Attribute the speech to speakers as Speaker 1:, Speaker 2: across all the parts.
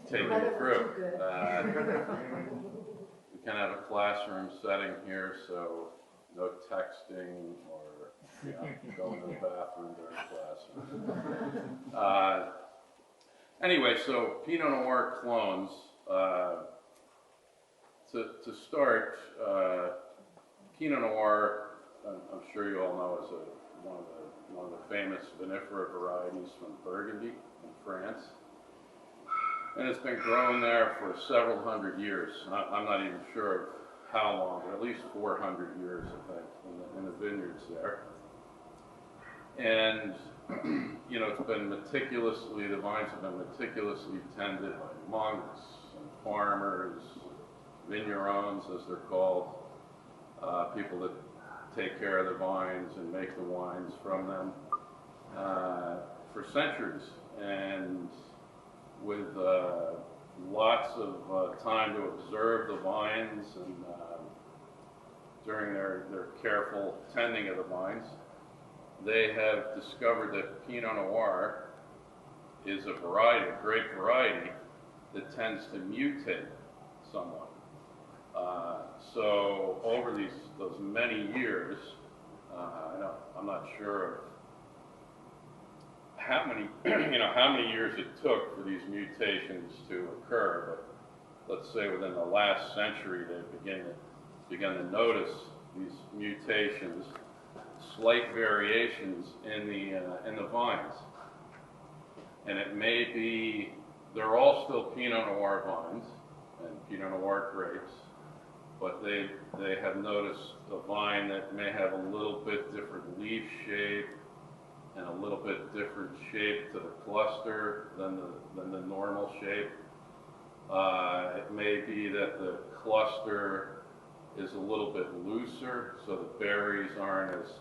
Speaker 1: take you through. We can have a classroom setting here, so no texting or going to the bathroom during class. Anyway, so Pinot Noir clones. To start, Pinot Noir, I'm sure you all know, is one of the famous vinifera varieties from Burgundy in France. And it's been grown there for several hundred years. I'm not even sure of how long, but at least 400 years, I think, in the vineyards there. And, it's been the vines have been meticulously tended by monks and farmers, vignerons, as they're called, people that take care of the vines and make the wines from them for centuries. And with lots of time to observe the vines and during their careful tending of the vines, they have discovered that Pinot Noir is a grape variety that tends to mutate somewhat. So over those many years, I'm not sure of how many years it took for these mutations to occur, but let's say within the last century they began to notice these mutations, slight variations in the vines, and it may be they're all still Pinot Noir vines and Pinot Noir grapes, but they have noticed a vine that may have a little bit different leaf shape and a little bit different shape to the cluster than the normal shape. It may be that the cluster is a little bit looser, so the berries aren't as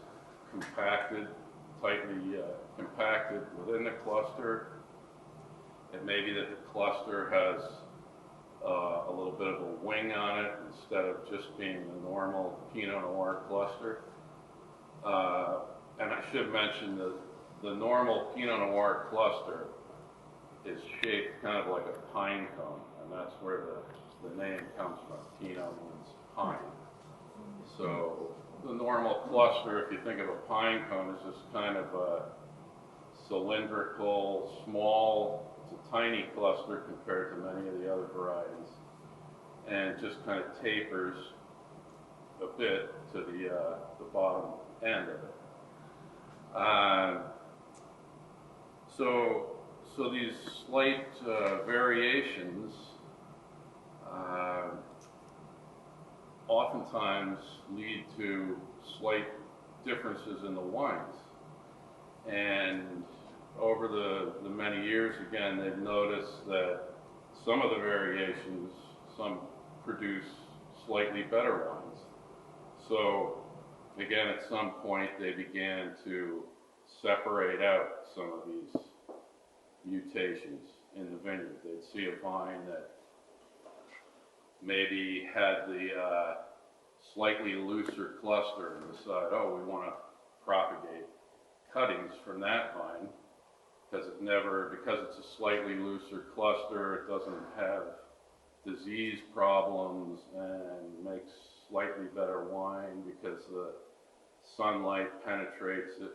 Speaker 1: tightly compacted within the cluster. It may be that the cluster has a little bit of a wing on it instead of just being the normal Pinot Noir cluster. And I should mention that the normal Pinot Noir cluster is shaped kind of like a pine cone, and that's where the name comes from. Pinot means pine. So the normal cluster, if you think of a pine cone, is just kind of a cylindrical, small, it's a tiny cluster compared to many of the other varieties, and it just kind of tapers a bit to the bottom end of it. So these slight variations oftentimes lead to slight differences in the wines. And over the many years, again, they've noticed that some of the variations, some produce slightly better wines. So again, at some point, they began to separate out some of these mutations in the vineyard. They'd see a vine that maybe had the slightly looser cluster and decide, oh, we want to propagate cuttings from that vine because it's a slightly looser cluster, it doesn't have disease problems and makes slightly better wine because the sunlight penetrates it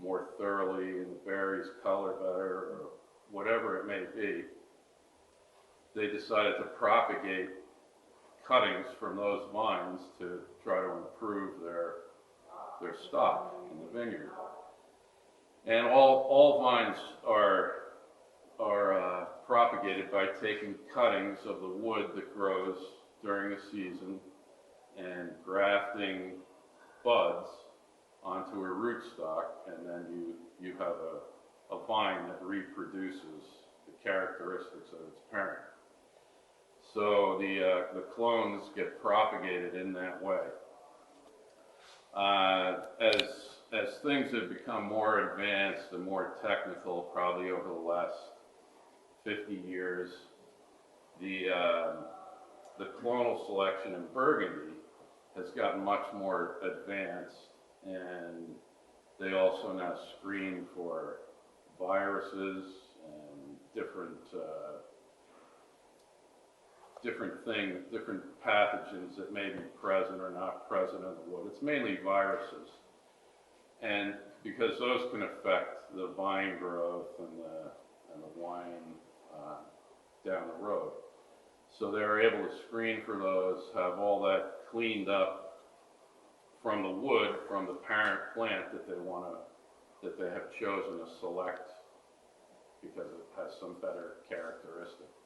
Speaker 1: more thoroughly and the berries color better, or whatever it may be. They decided to propagate cuttings from those vines to try to improve their stock in the vineyard. And all vines are propagated by taking cuttings of the wood that grows during the season and grafting buds onto a rootstock, and then you have a vine that reproduces the characteristics of its parent. So the clones get propagated in that way. As things have become more advanced and more technical, probably over the last 50 years, the clonal selection in Burgundy has gotten much more advanced, and they also now screen for viruses and different different things, different pathogens that may be present or not present in the wood. It's mainly viruses. And because those can affect the vine growth and the wine down the road. So they're able to screen for those, have all that cleaned up from the wood, from the parent plant that they have chosen to select because it has some better characteristics.